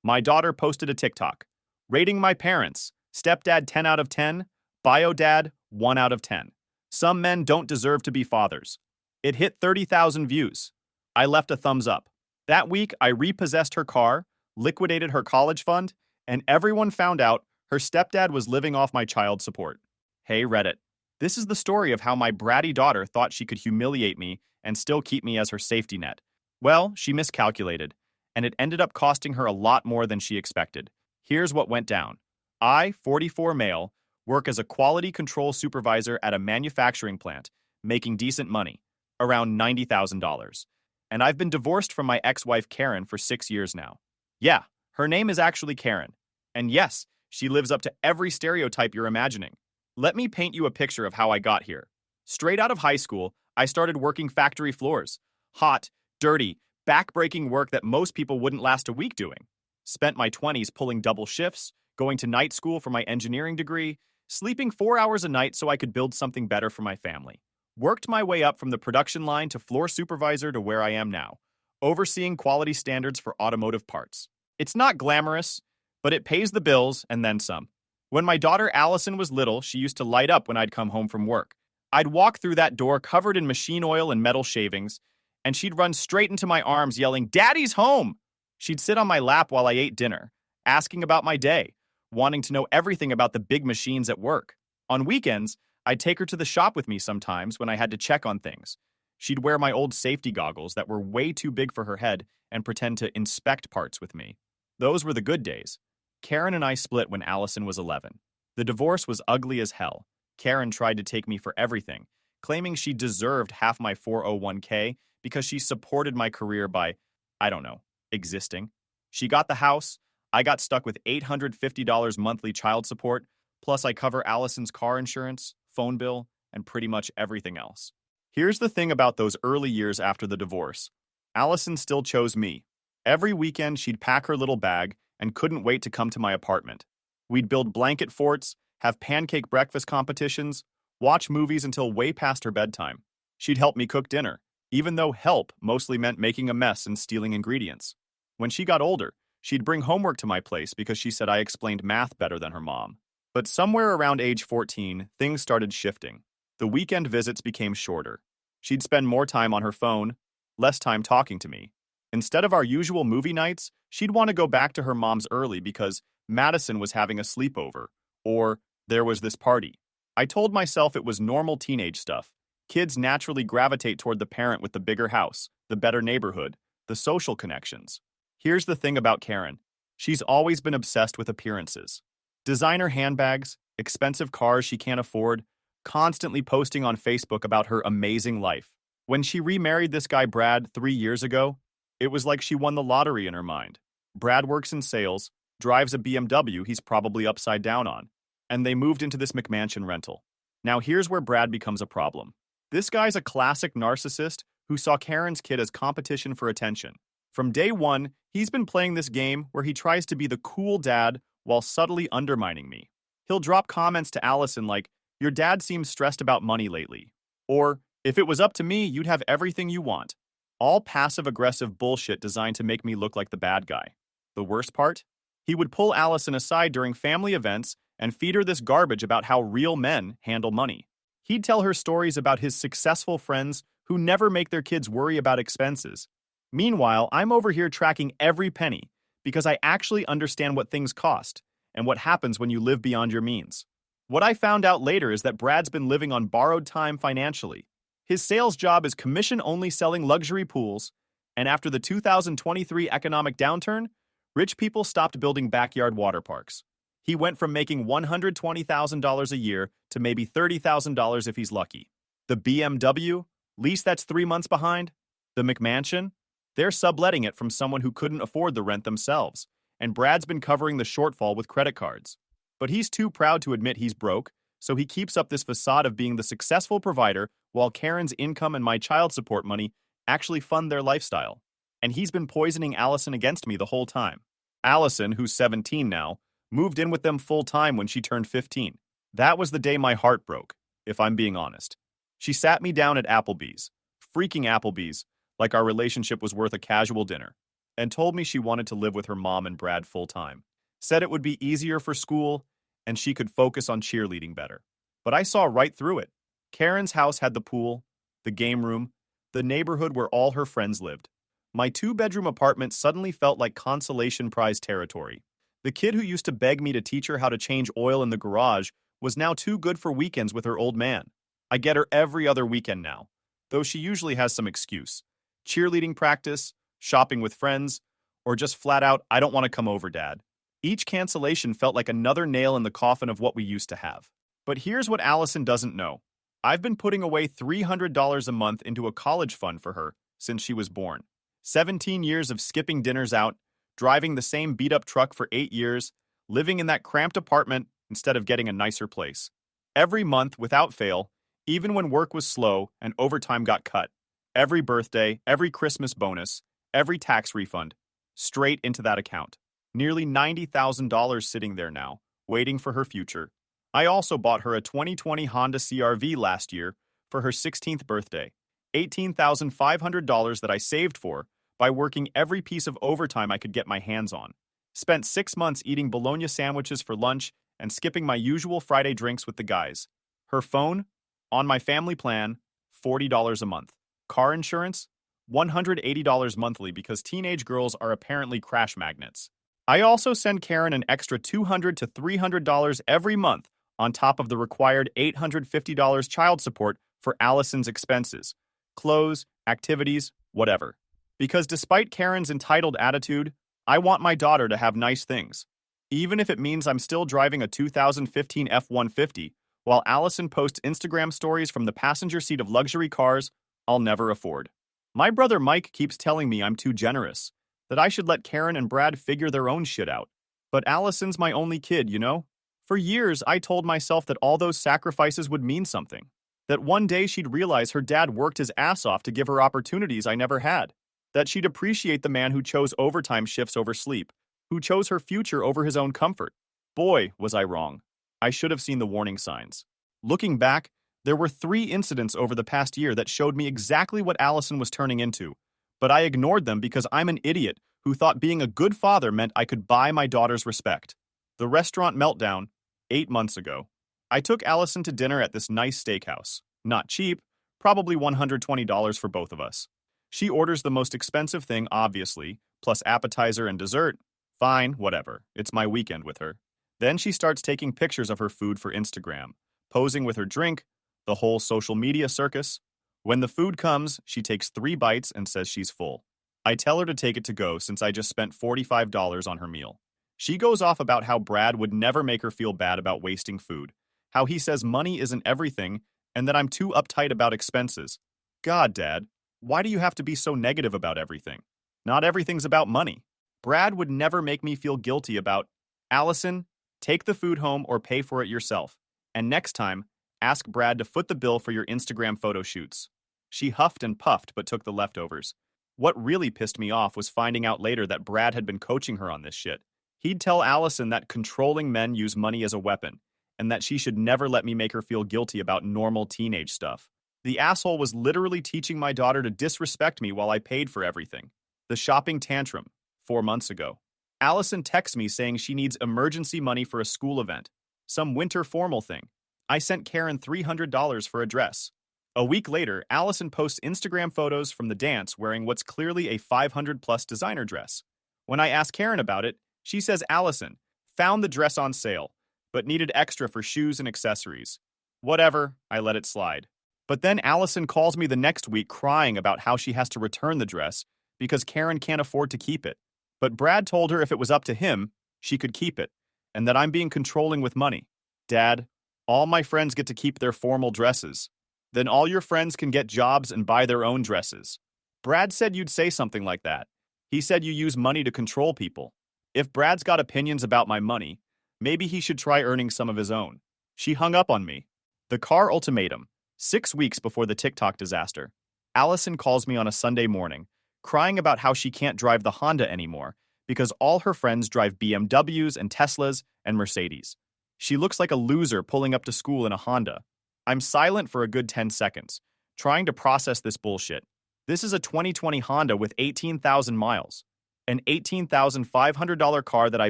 My daughter posted a TikTok, rating my parents, stepdad 10 out of 10, bio dad 1 out of 10. Some men don't deserve to be fathers. It hit 30,000 views. I left a thumbs up. That week, I repossessed her car, liquidated her college fund, and everyone found out her stepdad was living off my child support. Hey, Reddit. This is the story of how my bratty daughter thought she could humiliate me and still keep me as her safety net. Well, she miscalculated, and it ended up costing her a lot more than she expected. Here's what went down. I, 44 male, work as a quality control supervisor at a manufacturing plant, making decent money, around $90,000. And I've been divorced from my ex-wife Karen for 6 years now. Yeah, her name is actually Karen. And yes, she lives up to every stereotype you're imagining. Let me paint you a picture of how I got here. Straight out of high school, I started working factory floors. Hot, dirty, back-breaking work that most people wouldn't last a week doing. Spent my 20s pulling double shifts, going to night school for my engineering degree, sleeping 4 hours a night so I could build something better for my family. Worked my way up from the production line to floor supervisor to where I am now, overseeing quality standards for automotive parts. It's not glamorous, but it pays the bills and then some. When my daughter Allison was little, she used to light up when I'd come home from work. I'd walk through that door covered in machine oil and metal shavings, and she'd run straight into my arms yelling, "Daddy's home!" She'd sit on my lap while I ate dinner, asking about my day, wanting to know everything about the big machines at work. On weekends, I'd take her to the shop with me sometimes when I had to check on things. She'd wear my old safety goggles that were way too big for her head and pretend to inspect parts with me. Those were the good days. Karen and I split when Allison was 11. The divorce was ugly as hell. Karen tried to take me for everything, claiming she deserved half my 401k because she supported my career by, I don't know, existing. She got the house. I got stuck with $850 monthly child support, plus I cover Allison's car insurance, phone bill, and pretty much everything else. Here's the thing about those early years after the divorce. Allison still chose me. Every weekend, she'd pack her little bag and couldn't wait to come to my apartment. We'd build blanket forts, have pancake breakfast competitions, watch movies until way past her bedtime. She'd help me cook dinner, even though help mostly meant making a mess and stealing ingredients. When she got older, she'd bring homework to my place because she said I explained math better than her mom. But somewhere around age 14, things started shifting. The weekend visits became shorter. She'd spend more time on her phone, less time talking to me. Instead of our usual movie nights, she'd want to go back to her mom's early because Madison was having a sleepover, or there was this party. I told myself it was normal teenage stuff. Kids naturally gravitate toward the parent with the bigger house, the better neighborhood, the social connections. Here's the thing about Karen. She's always been obsessed with appearances. Designer handbags, expensive cars she can't afford, constantly posting on Facebook about her amazing life. When she remarried this guy Brad 3 years ago, it was like she won the lottery in her mind. Brad works in sales, drives a BMW he's probably upside down on, and they moved into this McMansion rental. Now here's where Brad becomes a problem. This guy's a classic narcissist who saw Karen's kid as competition for attention. From day one, he's been playing this game where he tries to be the cool dad while subtly undermining me. He'll drop comments to Allison like, "Your dad seems stressed about money lately," or, "If it was up to me, you'd have everything you want." All passive-aggressive bullshit designed to make me look like the bad guy. The worst part? He would pull Allison aside during family events and feed her this garbage about how real men handle money. He'd tell her stories about his successful friends who never make their kids worry about expenses. Meanwhile, I'm over here tracking every penny because I actually understand what things cost and what happens when you live beyond your means. What I found out later is that Brad's been living on borrowed time financially. His sales job is commission-only selling luxury pools, and after the 2023 economic downturn, rich people stopped building backyard water parks. He went from making $120,000 a year to maybe $30,000 if he's lucky. The BMW, lease that's 3 months behind. The McMansion, they're subletting it from someone who couldn't afford the rent themselves, and Brad's been covering the shortfall with credit cards. But he's too proud to admit he's broke, so he keeps up this facade of being the successful provider while Karen's income and my child support money actually fund their lifestyle. And he's been poisoning Allison against me the whole time. Allison, who's 17 now, moved in with them full-time when she turned 15. That was the day my heart broke, if I'm being honest. She sat me down at Applebee's, freaking Applebee's, like our relationship was worth a casual dinner. and told me she wanted to live with her mom and Brad full-time. Said it would be easier for school, and she could focus on cheerleading better. But I saw right through it. Karen's house had the pool, the game room, the neighborhood where all her friends lived. My two-bedroom apartment suddenly felt like consolation prize territory. The kid who used to beg me to teach her how to change oil in the garage was now too good for weekends with her old man. I get her every other weekend now, though she usually has some excuse. Cheerleading practice, shopping with friends, or just flat out, I don't want to come over, Dad. Each cancellation felt like another nail in the coffin of what we used to have. But here's what Allison doesn't know. I've been putting away $300 a month into a college fund for her since she was born. 17 years of skipping dinners out, driving the same beat-up truck for 8 years, living in that cramped apartment instead of getting a nicer place. Every month, without fail, even when work was slow and overtime got cut. Every birthday, every Christmas bonus, every tax refund, straight into that account. Nearly $90,000 sitting there now, waiting for her future. I also bought her a 2020 Honda CR-V last year for her 16th birthday. $18,500 that I saved for by working every piece of overtime I could get my hands on. Spent 6 months eating bologna sandwiches for lunch and skipping my usual Friday drinks with the guys. Her phone, on my family plan, $40 a month. Car insurance, $180 monthly because teenage girls are apparently crash magnets. I also send Karen an extra $200 to $300 every month on top of the required $850 child support for Allison's expenses, clothes, activities, whatever. Because despite Karen's entitled attitude, I want my daughter to have nice things. Even if it means I'm still driving a 2015 F-150, while Allison posts Instagram stories from the passenger seat of luxury cars I'll never afford. My brother Mike keeps telling me I'm too generous, that I should let Karen and Brad figure their own shit out. But Allison's my only kid, you know? For years, I told myself that all those sacrifices would mean something. That one day she'd realize her dad worked his ass off to give her opportunities I never had. That she'd appreciate the man who chose overtime shifts over sleep, who chose her future over his own comfort. Boy, was I wrong. I should have seen the warning signs. Looking back, there were 3 incidents over the past year that showed me exactly what Allison was turning into, but I ignored them because I'm an idiot who thought being a good father meant I could buy my daughter's respect. The restaurant meltdown, 8 months ago. I took Allison to dinner at this nice steakhouse. Not cheap, probably $120 for both of us. She orders the most expensive thing, obviously, plus appetizer and dessert. Fine, whatever. It's my weekend with her. Then she starts taking pictures of her food for Instagram, posing with her drink, the whole social media circus. When the food comes, she takes 3 bites and says she's full. I tell her to take it to go since I just spent $45 on her meal. She goes off about how Brad would never make her feel bad about wasting food, how he says money isn't everything, and that I'm too uptight about expenses. God, Dad, why do you have to be so negative about everything? Not everything's about money. Brad would never make me feel guilty about, Allison, take the food home or pay for it yourself. And next time, ask Brad to foot the bill for your Instagram photo shoots. She huffed and puffed but took the leftovers. What really pissed me off was finding out later that Brad had been coaching her on this shit. He'd tell Allison that controlling men use money as a weapon, and that she should never let me make her feel guilty about normal teenage stuff. The asshole was literally teaching my daughter to disrespect me while I paid for everything. The shopping tantrum, 4 months ago. Allison texts me saying she needs emergency money for a school event, some winter formal thing. I sent Karen $300 for a dress. A week later, Allison posts Instagram photos from the dance wearing what's clearly a $500+ designer dress. When I ask Karen about it, she says Allison found the dress on sale, but needed extra for shoes and accessories. Whatever, I let it slide. But then Allison calls me the next week crying about how she has to return the dress because Karen can't afford to keep it. But Brad told her if it was up to him, she could keep it, and that I'm being controlling with money. Dad, all my friends get to keep their formal dresses. Then all your friends can get jobs and buy their own dresses. Brad said you'd say something like that. He said you use money to control people. If Brad's got opinions about my money, maybe he should try earning some of his own. She hung up on me. The car ultimatum. 6 weeks before the TikTok disaster. Allison calls me on a Sunday morning, crying about how she can't drive the Honda anymore because all her friends drive BMWs and Teslas and Mercedes. She looks like a loser pulling up to school in a Honda. I'm silent for a good 10 seconds, trying to process this bullshit. This is a 2020 Honda with 18,000 miles. an $18,500 car that I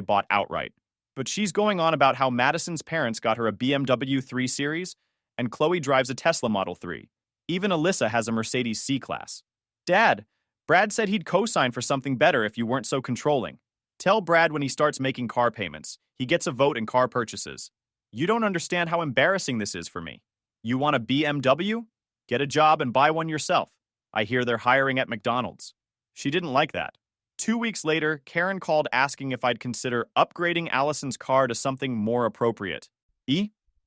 bought outright. But she's going on about how Madison's parents got her a BMW 3 Series, and Chloe drives a Tesla Model 3. Even Alyssa has a Mercedes C-Class. Dad, Brad said he'd co-sign for something better if you weren't so controlling. Tell Brad when he starts making car payments, he gets a vote in car purchases. You don't understand how embarrassing this is for me. You want a BMW? Get a job and buy one yourself. I hear they're hiring at McDonald's. She didn't like that. 2 weeks later, Karen called asking if I'd consider upgrading Allison's car to something more appropriate.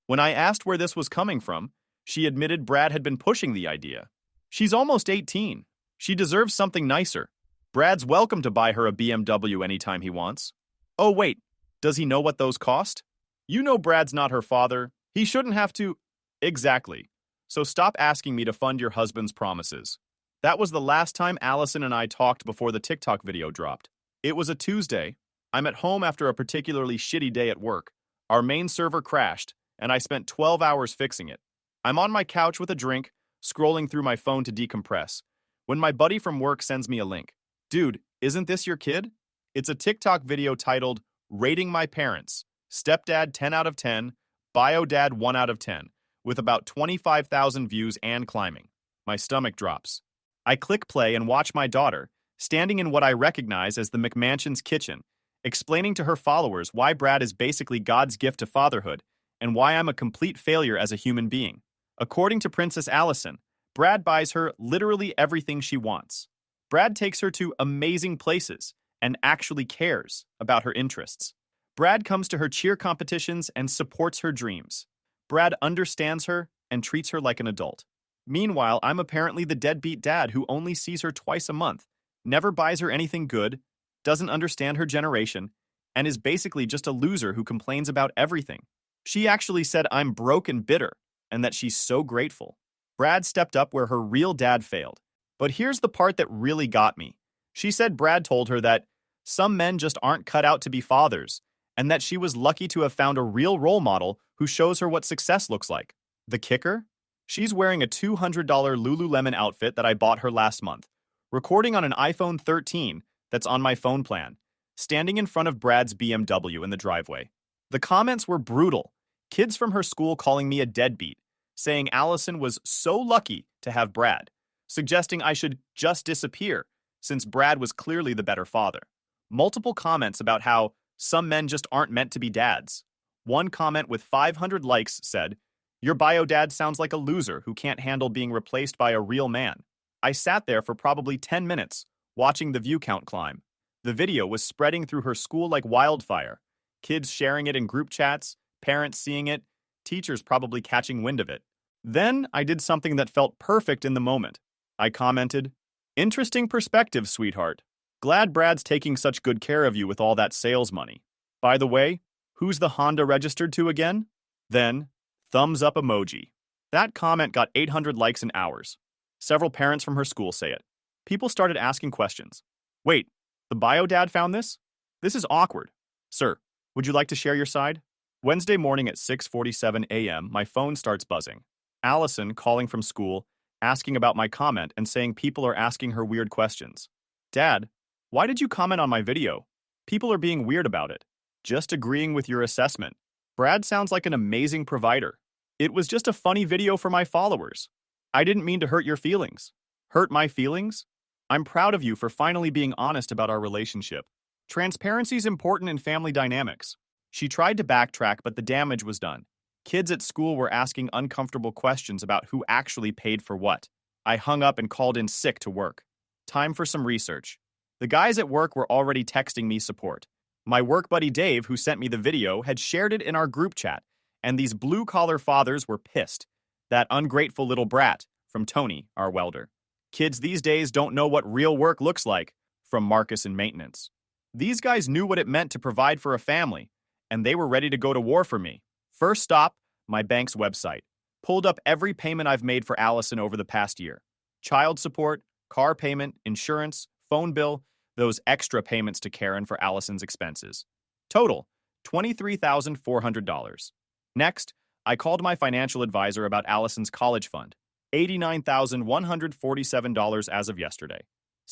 When I asked where this was coming from, she admitted Brad had been pushing the idea. She's almost 18. She deserves something nicer. Brad's welcome to buy her a BMW anytime he wants. Oh wait, does he know what those cost? You know Brad's not her father. He shouldn't have to. Exactly. So stop asking me to fund your husband's promises. That was the last time Allison and I talked before the TikTok video dropped. It was a Tuesday. I'm at home after a particularly shitty day at work. Our main server crashed, and I spent 12 hours fixing it. I'm on my couch with a drink, scrolling through my phone to decompress, when my buddy from work sends me a link. Dude, isn't this your kid? It's a TikTok video titled, Rating My Parents, Stepdad 10 out of 10, Biodad 1 out of 10, with about 25,000 views and climbing. My stomach drops. I click play and watch my daughter, standing in what I recognize as the McMansion's kitchen, explaining to her followers why Brad is basically God's gift to fatherhood and why I'm a complete failure as a human being. According to Princess Allison, Brad buys her literally everything she wants. Brad takes her to amazing places and actually cares about her interests. Brad comes to her cheer competitions and supports her dreams. Brad understands her and treats her like an adult. Meanwhile, I'm apparently the deadbeat dad who only sees her twice a month, never buys her anything good, doesn't understand her generation, and is basically just a loser who complains about everything. She actually said I'm broke and bitter, and that she's so grateful. Brad stepped up where her real dad failed. But here's the part that really got me. She said Brad told her that some men just aren't cut out to be fathers, and that she was lucky to have found a real role model who shows her what success looks like. The kicker? She's wearing a $200 Lululemon outfit that I bought her last month, recording on an iPhone 13 that's on my phone plan, standing in front of Brad's BMW in the driveway. The comments were brutal. Kids from her school calling me a deadbeat, saying Allison was so lucky to have Brad, suggesting I should just disappear since Brad was clearly the better father. Multiple comments about how some men just aren't meant to be dads. One comment with 500 likes said, "Your bio dad sounds like a loser who can't handle being replaced by a real man." I sat there for probably 10 minutes, watching the view count climb. The video was spreading through her school like wildfire. Kids sharing it in group chats, parents seeing it, teachers probably catching wind of it. Then I did something that felt perfect in the moment. I commented, "Interesting perspective, sweetheart. Glad Brad's taking such good care of you with all that sales money. By the way, who's the Honda registered to again?" Then, thumbs up emoji. That comment got 800 likes in hours. Several parents from her school say it. People started asking questions. Wait, the bio dad found this? This is awkward. Sir, would you like to share your side? Wednesday morning at 6:47 a.m., my phone starts buzzing. Allison calling from school, asking about my comment and saying people are asking her weird questions. Dad, why did you comment on my video? People are being weird about it. Just agreeing with your assessment. Brad sounds like an amazing provider. It was just a funny video for my followers. I didn't mean to hurt your feelings. Hurt my feelings? I'm proud of you for finally being honest about our relationship. Transparency is important in family dynamics. She tried to backtrack, but the damage was done. Kids at school were asking uncomfortable questions about who actually paid for what. I hung up and called in sick to work. Time for some research. The guys at work were already texting me support. My work buddy Dave, who sent me the video, had shared it in our group chat, and these blue-collar fathers were pissed. That ungrateful little brat, from Tony, our welder. Kids these days don't know what real work looks like, from Marcus in maintenance. These guys knew what it meant to provide for a family, and they were ready to go to war for me. First stop, my bank's website. Pulled up every payment I've made for Allison over the past year. Child support, car payment, insurance, phone bill, those extra payments to Karen for Allison's expenses. Total, $23,400. Next, I called my financial advisor about Allison's college fund. $89,147 as of yesterday.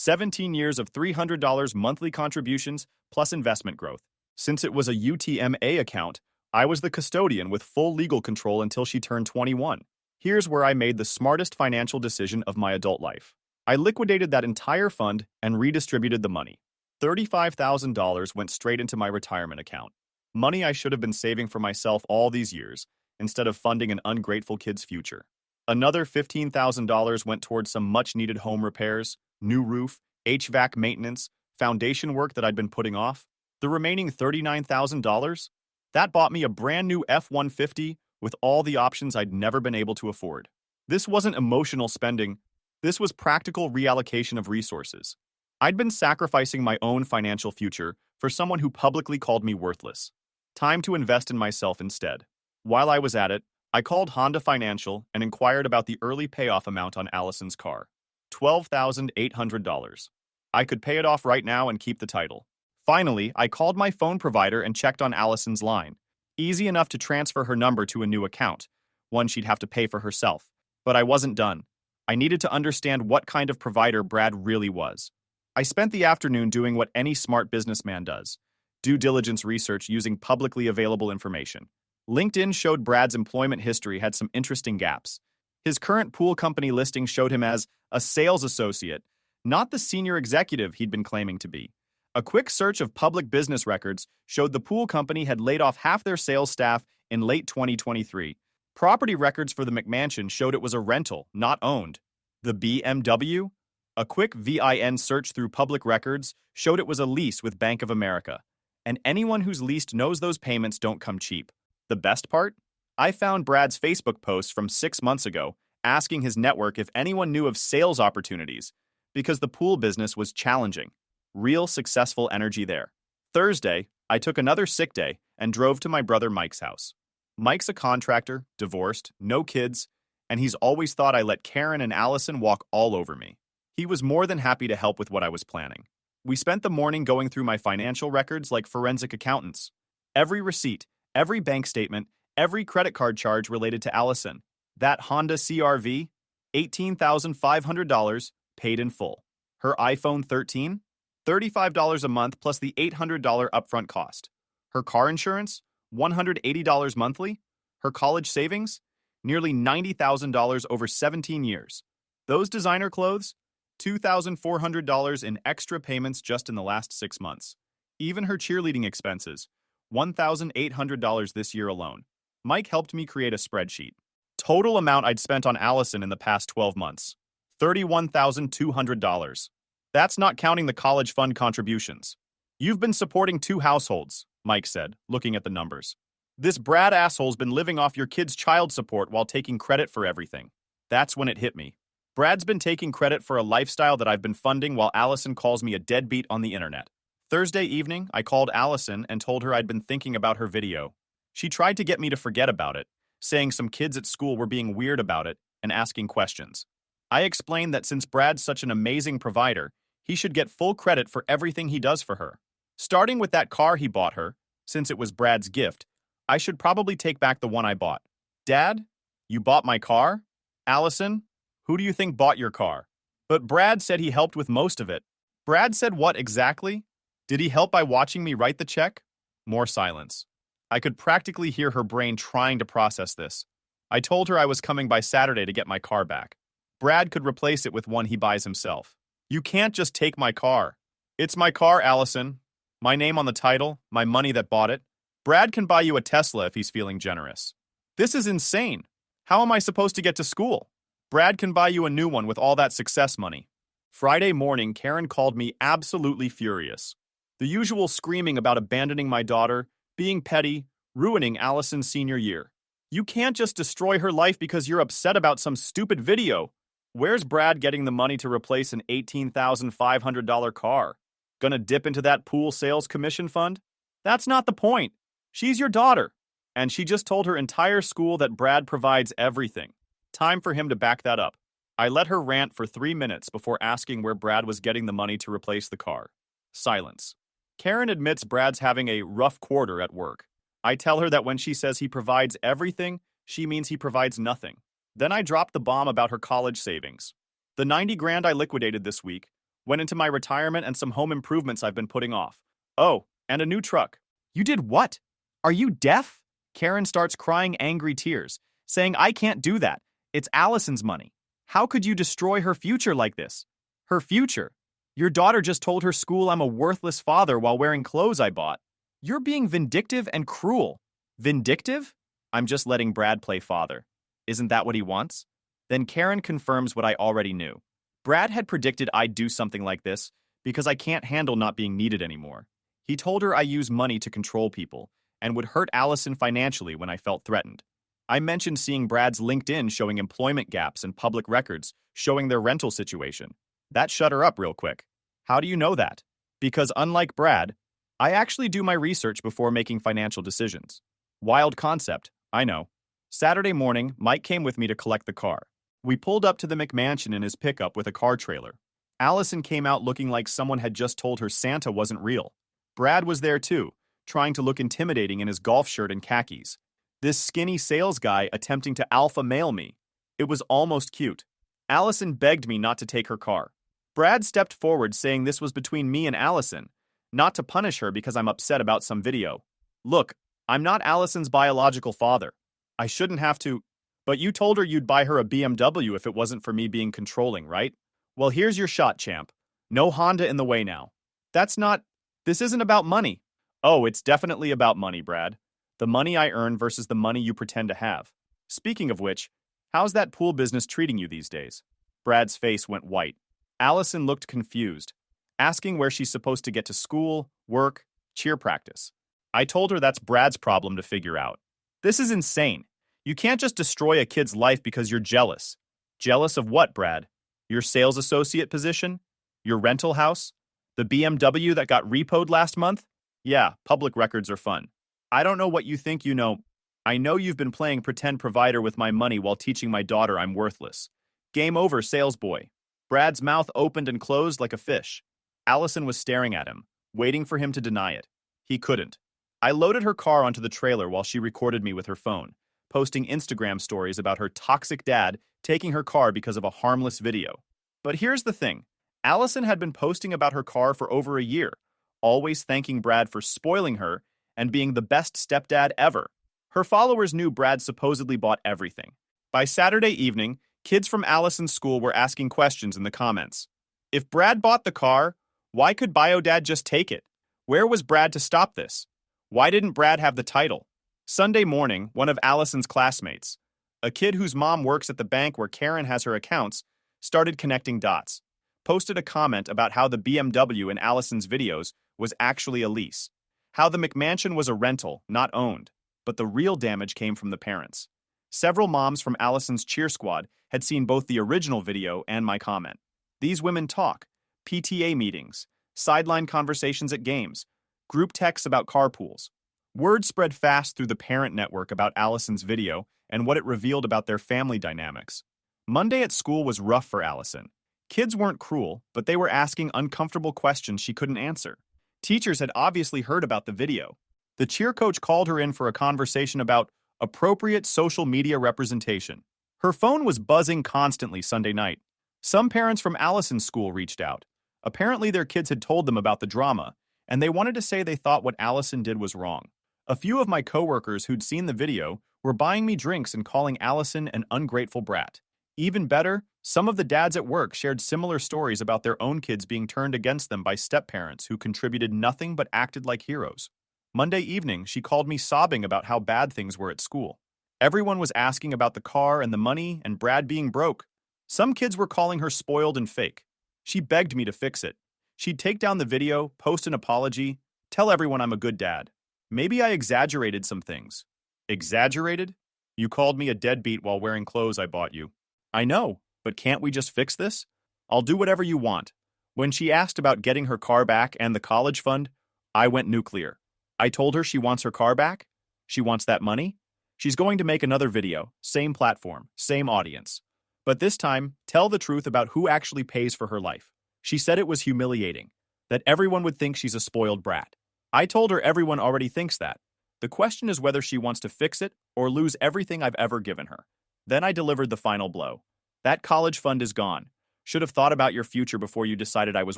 17 years of $300 monthly contributions plus investment growth. Since it was a UTMA account, I was the custodian with full legal control until she turned 21. Here's where I made the smartest financial decision of my adult life. I liquidated that entire fund and redistributed the money. $35,000 went straight into my retirement account. Money I should have been saving for myself all these years, instead of funding an ungrateful kid's future. Another $15,000 went towards some much-needed home repairs, new roof, HVAC maintenance, foundation work that I'd been putting off. The remaining $39,000? That bought me a brand new F-150 with all the options I'd never been able to afford. This wasn't emotional spending. This was practical reallocation of resources. I'd been sacrificing my own financial future for someone who publicly called me worthless. Time to invest in myself instead. While I was at it, I called Honda Financial and inquired about the early payoff amount on Allison's car. $12,800. I could pay it off right now and keep the title. Finally, I called my phone provider and checked on Allison's line. Easy enough to transfer her number to a new account, one she'd have to pay for herself. But I wasn't done. I needed to understand what kind of provider Brad really was. I spent the afternoon doing what any smart businessman does: due diligence research using publicly available information. LinkedIn showed Brad's employment history had some interesting gaps. His current pool company listing showed him as a sales associate, not the senior executive he'd been claiming to be. A quick search of public business records showed the pool company had laid off half their sales staff in late 2023. Property records for the McMansion showed it was a rental, not owned. The BMW? A quick VIN search through public records showed it was a lease with Bank of America. And anyone who's leased knows those payments don't come cheap. The best part? I found Brad's Facebook post from 6 months ago asking his network if anyone knew of sales opportunities, because the pool business was challenging. Real successful energy there. Thursday, I took another sick day and drove to my brother Mike's house. Mike's a contractor, divorced, no kids, and he's always thought I let Karen and Allison walk all over me. He was more than happy to help with what I was planning. We spent the morning going through my financial records like forensic accountants. Every receipt, every bank statement, every credit card charge related to Allison. That Honda CR-V, $18,500, paid in full. Her iPhone 13, $35 a month plus the $800 upfront cost. Her car insurance, $180 monthly. Her college savings, nearly $90,000 over 17 years. Those designer clothes, $2,400 in extra payments just in the last 6 months. Even her cheerleading expenses, $1,800 this year alone. Mike helped me create a spreadsheet. Total amount I'd spent on Allison in the past 12 months, $31,200. That's not counting the college fund contributions. You've been supporting 2 households, Mike said, looking at the numbers. This Brad asshole's been living off your kid's child support while taking credit for everything. That's when it hit me. Brad's been taking credit for a lifestyle that I've been funding while Allison calls me a deadbeat on the internet. Thursday evening, I called Allison and told her I'd been thinking about her video. She tried to get me to forget about it, saying some kids at school were being weird about it and asking questions. I explained that since Brad's such an amazing provider, he should get full credit for everything he does for her. Starting with that car he bought her, since it was Brad's gift, I should probably take back the one I bought. Dad, you bought my car? Allison, who do you think bought your car? But Brad said he helped with most of it. Brad said what exactly? Did he help by watching me write the check? More silence. I could practically hear her brain trying to process this. I told her I was coming by Saturday to get my car back. Brad could replace it with one he buys himself. You can't just take my car. It's my car, Allison. My name on the title, my money that bought it. Brad can buy you a Tesla if he's feeling generous. This is insane. How am I supposed to get to school? Brad can buy you a new one with all that success money. Friday morning, Karen called me absolutely furious. The usual screaming about abandoning my daughter, being petty, ruining Allison's senior year. You can't just destroy her life because you're upset about some stupid video. Where's Brad getting the money to replace an $18,500 car? Gonna dip into that pool sales commission fund? That's not the point. She's your daughter. And she just told her entire school that Brad provides everything. Time for him to back that up. I let her rant for 3 minutes before asking where Brad was getting the money to replace the car. Silence. Karen admits Brad's having a rough quarter at work. I tell her that when she says he provides everything, she means he provides nothing. Then I drop the bomb about her college savings. The 90 grand I liquidated this week Went into my retirement and some home improvements I've been putting off. Oh, and a new truck. You did what? Are you deaf? Karen starts crying angry tears, saying I can't do that. It's Allison's money. How could you destroy her future like this? Her future? Your daughter just told her school I'm a worthless father while wearing clothes I bought. You're being vindictive and cruel. Vindictive? I'm just letting Brad play father. Isn't that what he wants? Then Karen confirms what I already knew. Brad had predicted I'd do something like this because I can't handle not being needed anymore. He told her I use money to control people and would hurt Allison financially when I felt threatened. I mentioned seeing Brad's LinkedIn showing employment gaps and public records showing their rental situation. That shut her up real quick. How do you know that? Because unlike Brad, I actually do my research before making financial decisions. Wild concept, I know. Saturday morning, Mike came with me to collect the car. We pulled up to the McMansion in his pickup with a car trailer. Allison came out looking like someone had just told her Santa wasn't real. Brad was there too, trying to look intimidating in his golf shirt and khakis. This skinny sales guy attempting to alpha male me. It was almost cute. Allison begged me not to take her car. Brad stepped forward saying this was between me and Allison, not to punish her because I'm upset about some video. Look, I'm not Allison's biological father. I shouldn't have to. But you told her you'd buy her a BMW if it wasn't for me being controlling, right? Well, here's your shot, champ. No Honda in the way now. This isn't about money. Oh, it's definitely about money, Brad. The money I earn versus the money you pretend to have. Speaking of which, how's that pool business treating you these days? Brad's face went white. Allison looked confused, asking where she's supposed to get to school, work, cheer practice. I told her that's Brad's problem to figure out. This is insane. You can't just destroy a kid's life because you're jealous. Jealous of what, Brad? Your sales associate position? Your rental house? The BMW that got repoed last month? Yeah, public records are fun. I don't know what you think you know. I know you've been playing pretend provider with my money while teaching my daughter I'm worthless. Game over, sales boy. Brad's mouth opened and closed like a fish. Allison was staring at him, waiting for him to deny it. He couldn't. I loaded her car onto the trailer while she recorded me with her phone, posting Instagram stories about her toxic dad taking her car because of a harmless video. But here's the thing. Allison had been posting about her car for over a year, always thanking Brad for spoiling her and being the best stepdad ever. Her followers knew Brad supposedly bought everything. By Saturday evening, kids from Allison's school were asking questions in the comments. If Brad bought the car, why could Biodad just take it? Where was Brad to stop this? Why didn't Brad have the title? Sunday morning, one of Allison's classmates, a kid whose mom works at the bank where Karen has her accounts, started connecting dots, posted a comment about how the BMW in Allison's videos was actually a lease, how the McMansion was a rental, not owned, but the real damage came from the parents. Several moms from Allison's cheer squad had seen both the original video and my comment. These women talk, PTA meetings, sideline conversations at games, group texts about carpools. Word spread fast through the parent network about Allison's video and what it revealed about their family dynamics. Monday at school was rough for Allison. Kids weren't cruel, but they were asking uncomfortable questions she couldn't answer. Teachers had obviously heard about the video. The cheer coach called her in for a conversation about appropriate social media representation. Her phone was buzzing constantly Sunday night. Some parents from Allison's school reached out. Apparently their kids had told them about the drama, and they wanted to say they thought what Allison did was wrong. A few of my coworkers who'd seen the video were buying me drinks and calling Allison an ungrateful brat. Even better, some of the dads at work shared similar stories about their own kids being turned against them by step-parents who contributed nothing but acted like heroes. Monday evening, she called me sobbing about how bad things were at school. Everyone was asking about the car and the money and Brad being broke. Some kids were calling her spoiled and fake. She begged me to fix it. She'd take down the video, post an apology, tell everyone I'm a good dad. Maybe I exaggerated some things. Exaggerated? You called me a deadbeat while wearing clothes I bought you. I know, but can't we just fix this? I'll do whatever you want. When she asked about getting her car back and the college fund, I went nuclear. I told her she wants her car back. She wants that money. She's going to make another video, same platform, same audience. But this time, tell the truth about who actually pays for her life. She said it was humiliating, that everyone would think she's a spoiled brat. I told her everyone already thinks that. The question is whether she wants to fix it or lose everything I've ever given her. Then I delivered the final blow. That college fund is gone. Should have thought about your future before you decided I was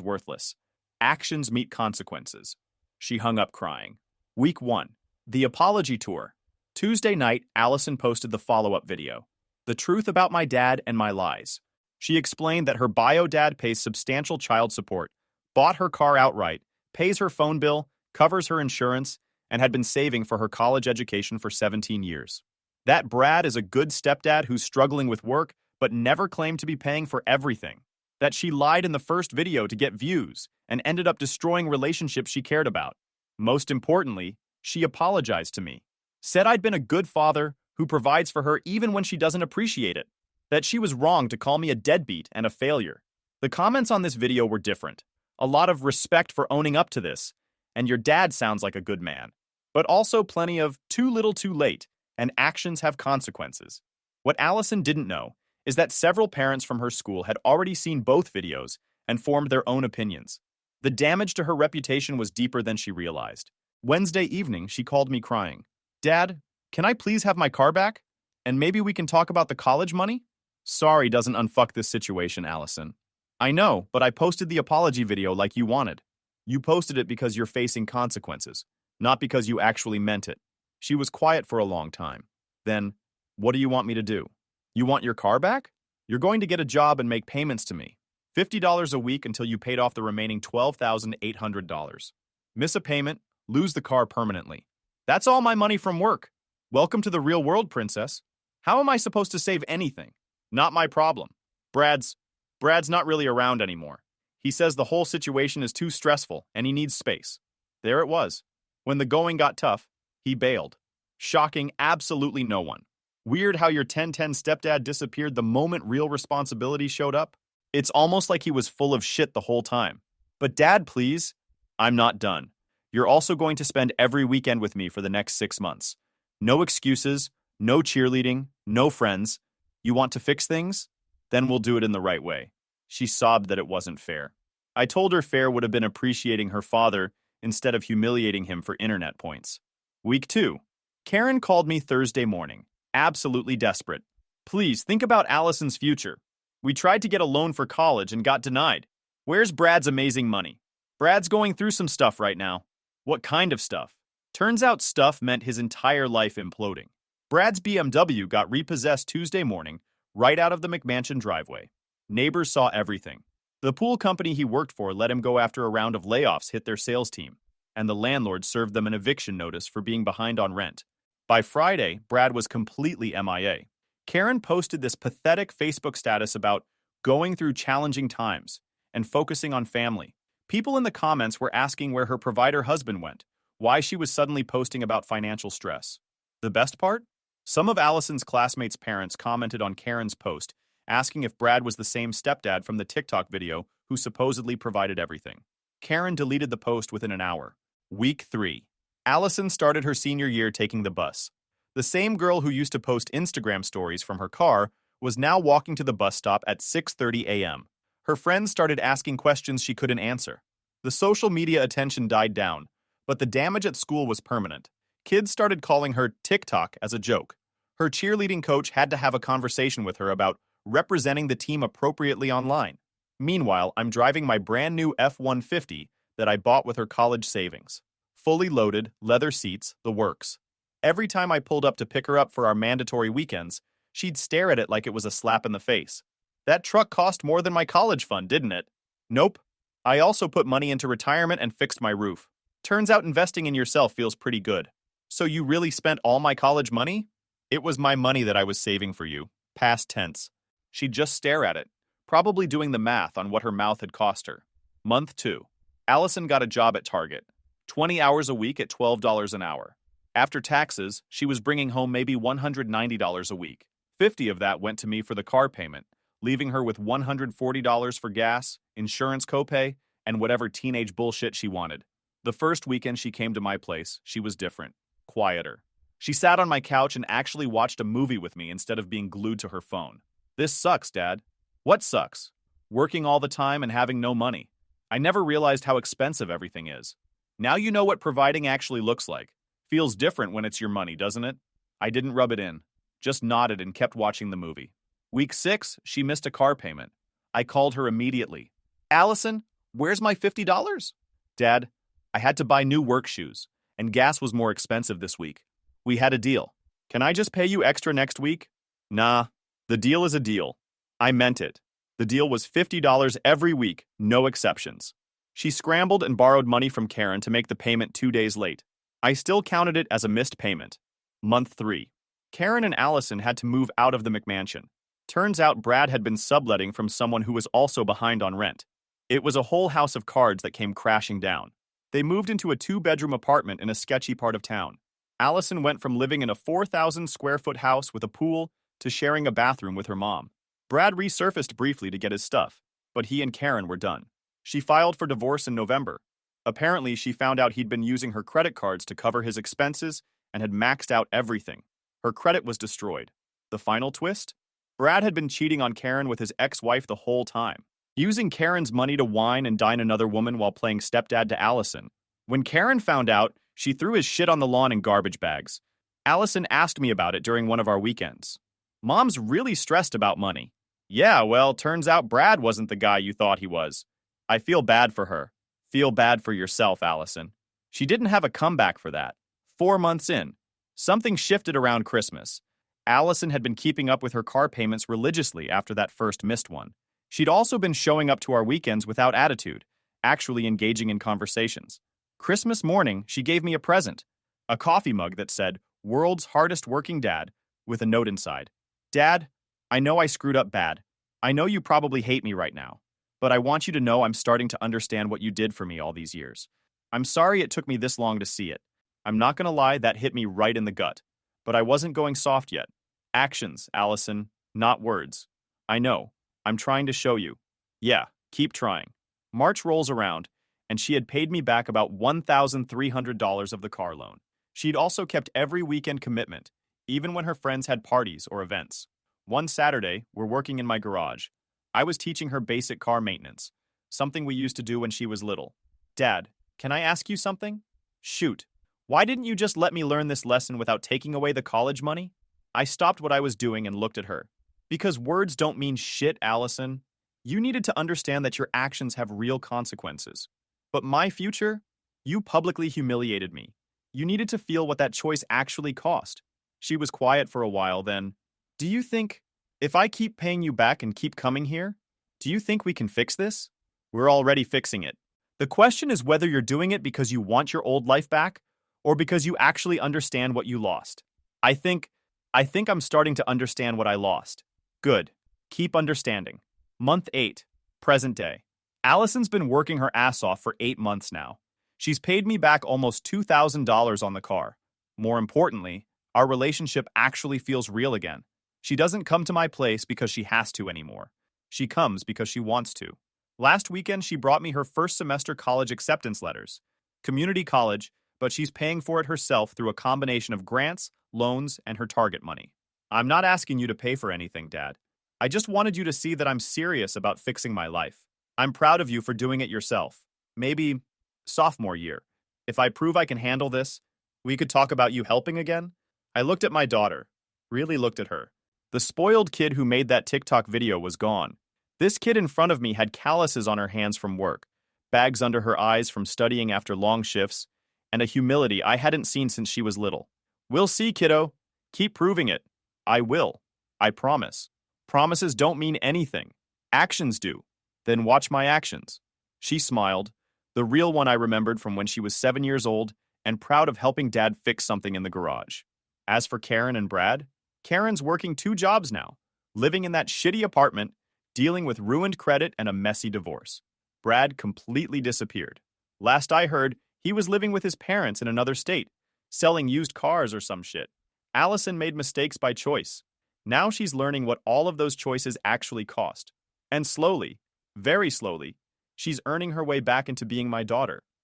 worthless. Actions meet consequences. She hung up crying. Week 1. The Apology Tour. Tuesday night, Allison posted the follow-up video. The truth about my dad and my lies. She explained that her bio dad pays substantial child support, bought her car outright, pays her phone bill, covers her insurance, and had been saving for her college education for 17 years. That Brad is a good stepdad who's struggling with work, but never claimed to be paying for everything. That she lied in the first video to get views and ended up destroying relationships she cared about. Most importantly, she apologized to me. Said I'd been a good father who provides for her even when she doesn't appreciate it. That she was wrong to call me a deadbeat and a failure. The comments on this video were different. A lot of respect for owning up to this, and your dad sounds like a good man. But also plenty of too little too late, and actions have consequences. What Allison didn't know is that several parents from her school had already seen both videos and formed their own opinions. The damage to her reputation was deeper than she realized. Wednesday evening, she called me crying. Dad, can I please have my car back? And maybe we can talk about the college money? Sorry doesn't unfuck this situation, Allison. I know, but I posted the apology video like you wanted. You posted it because you're facing consequences, not because you actually meant it. She was quiet for a long time. Then, what do you want me to do? You want your car back? You're going to get a job and make payments to me. $50 a week until you paid off the remaining $12,800. Miss a payment, lose the car permanently. That's all my money from work. Welcome to the real world, princess. How am I supposed to save anything? Not my problem. Brad's not really around anymore. He says the whole situation is too stressful and he needs space. There it was. When the going got tough, he bailed. Shocking absolutely no one. Weird how your 1010 stepdad disappeared the moment real responsibility showed up. It's almost like he was full of shit the whole time. But Dad, please. I'm not done. You're also going to spend every weekend with me for the next 6 months. No excuses, no cheerleading, no friends. You want to fix things? Then we'll do it in the right way. She sobbed that it wasn't fair. I told her fair would have been appreciating her father instead of humiliating him for internet points. Week 2. Karen called me Thursday morning. Absolutely desperate. Please, think about Allison's future. We tried to get a loan for college and got denied. Where's Brad's amazing money? Brad's going through some stuff right now. What kind of stuff? Turns out stuff meant his entire life imploding. Brad's BMW got repossessed Tuesday morning, right out of the McMansion driveway. Neighbors saw everything. The pool company he worked for let him go after a round of layoffs hit their sales team, and the landlord served them an eviction notice for being behind on rent. By Friday, Brad was completely MIA. Karen posted this pathetic Facebook status about going through challenging times and focusing on family. People in the comments were asking where her provider husband went, why she was suddenly posting about financial stress. The best part? Some of Allison's classmates' parents commented on Karen's post, asking if Brad was the same stepdad from the TikTok video who supposedly provided everything. Karen deleted the post within an hour. Week 3. Allison started her senior year taking the bus. The same girl who used to post Instagram stories from her car was now walking to the bus stop at 6:30 a.m. Her friends started asking questions she couldn't answer. The social media attention died down, but the damage at school was permanent. Kids started calling her TikTok as a joke. Her cheerleading coach had to have a conversation with her about representing the team appropriately online. Meanwhile, I'm driving my brand new F-150 that I bought with her college savings. Fully loaded, leather seats, the works. Every time I pulled up to pick her up for our mandatory weekends, she'd stare at it like it was a slap in the face. That truck cost more than my college fund, didn't it? Nope. I also put money into retirement and fixed my roof. Turns out investing in yourself feels pretty good. So you really spent all my college money? It was my money that I was saving for you. Past tense. She'd just stare at it, probably doing the math on what her mouth had cost her. Month 2. Allison got a job at Target. 20 hours a week at $12 an hour. After taxes, she was bringing home maybe $190 a week. 50 of that went to me for the car payment, leaving her with $140 for gas, insurance copay, and whatever teenage bullshit she wanted. The first weekend she came to my place, she was different, quieter. She sat on my couch and actually watched a movie with me instead of being glued to her phone. This sucks, Dad. What sucks? Working all the time and having no money. I never realized how expensive everything is. Now you know what providing actually looks like. Feels different when it's your money, doesn't it? I didn't rub it in. Just nodded and kept watching the movie. Week 6, she missed a car payment. I called her immediately. Allison, where's my $50? Dad, I had to buy new work shoes, and gas was more expensive this week. We had a deal. Can I just pay you extra next week? Nah, the deal is a deal. I meant it. The deal was $50 every week, no exceptions. She scrambled and borrowed money from Karen to make the payment 2 days late. I still counted it as a missed payment. Month 3. Karen and Allison had to move out of the McMansion. Turns out Brad had been subletting from someone who was also behind on rent. It was a whole house of cards that came crashing down. They moved into a 2-bedroom apartment in a sketchy part of town. Allison went from living in a 4,000 square foot house with a pool to sharing a bathroom with her mom. Brad resurfaced briefly to get his stuff, but he and Karen were done. She filed for divorce in November. Apparently, she found out he'd been using her credit cards to cover his expenses and had maxed out everything. Her credit was destroyed. The final twist? Brad had been cheating on Karen with his ex-wife the whole time, using Karen's money to wine and dine another woman while playing stepdad to Allison. When Karen found out, she threw his shit on the lawn in garbage bags. Allison asked me about it during one of our weekends. Mom's really stressed about money. Yeah, well, turns out Brad wasn't the guy you thought he was. I feel bad for her. Feel bad for yourself, Allison. She didn't have a comeback for that. 4 months in, something shifted around Christmas. Allison had been keeping up with her car payments religiously after that first missed one. She'd also been showing up to our weekends without attitude, actually engaging in conversations. Christmas morning, she gave me a present, a coffee mug that said, "World's Hardest Working Dad," with a note inside. Dad, I know I screwed up bad. I know you probably hate me right now, but I want you to know I'm starting to understand what you did for me all these years. I'm sorry it took me this long to see it. I'm not gonna lie, that hit me right in the gut. But I wasn't going soft yet. Actions, Allison, not words. I know. I'm trying to show you. Yeah, keep trying. March rolls around, and she had paid me back about $1,300 of the car loan. She'd also kept every weekend commitment, even when her friends had parties or events. One Saturday, we're working in my garage. I was teaching her basic car maintenance, something we used to do when she was little. Dad, can I ask you something? Shoot. Why didn't you just let me learn this lesson without taking away the college money? I stopped what I was doing and looked at her. Because words don't mean shit, Allison. You needed to understand that your actions have real consequences. But my future? You publicly humiliated me. You needed to feel what that choice actually cost. She was quiet for a while, then. Do you think, if I keep paying you back and keep coming here, do you think we can fix this? We're already fixing it. The question is whether you're doing it because you want your old life back, or because you actually understand what you lost. I think I'm starting to understand what I lost. Good. Keep understanding. Month 8. Present day. Allison's been working her ass off for 8 months now. She's paid me back almost $2,000 on the car. More importantly, our relationship actually feels real again. She doesn't come to my place because she has to anymore. She comes because she wants to. Last weekend, she brought me her first semester college acceptance letters. Community college, but she's paying for it herself through a combination of grants, loans, and her target money. I'm not asking you to pay for anything, Dad. I just wanted you to see that I'm serious about fixing my life. I'm proud of you for doing it yourself. Maybe sophomore year. If I prove I can handle this, we could talk about you helping again. I looked at my daughter, really looked at her. The spoiled kid who made that TikTok video was gone. This kid in front of me had calluses on her hands from work, bags under her eyes from studying after long shifts, and a humility I hadn't seen since she was little. We'll see, kiddo. Keep proving it. I will. I promise. Promises don't mean anything. Actions do. Then watch my actions. She smiled, the real one I remembered from when she was 7 years old and proud of helping Dad fix something in the garage. As for Karen and Brad, Karen's working 2 jobs now, living in that shitty apartment, dealing with ruined credit and a messy divorce. Brad completely disappeared. Last I heard, he was living with his parents in another state, selling used cars or some shit. Allison made mistakes by choice. Now she's learning what all of those choices actually cost. And slowly, very slowly, she's earning her way back into being my daughter.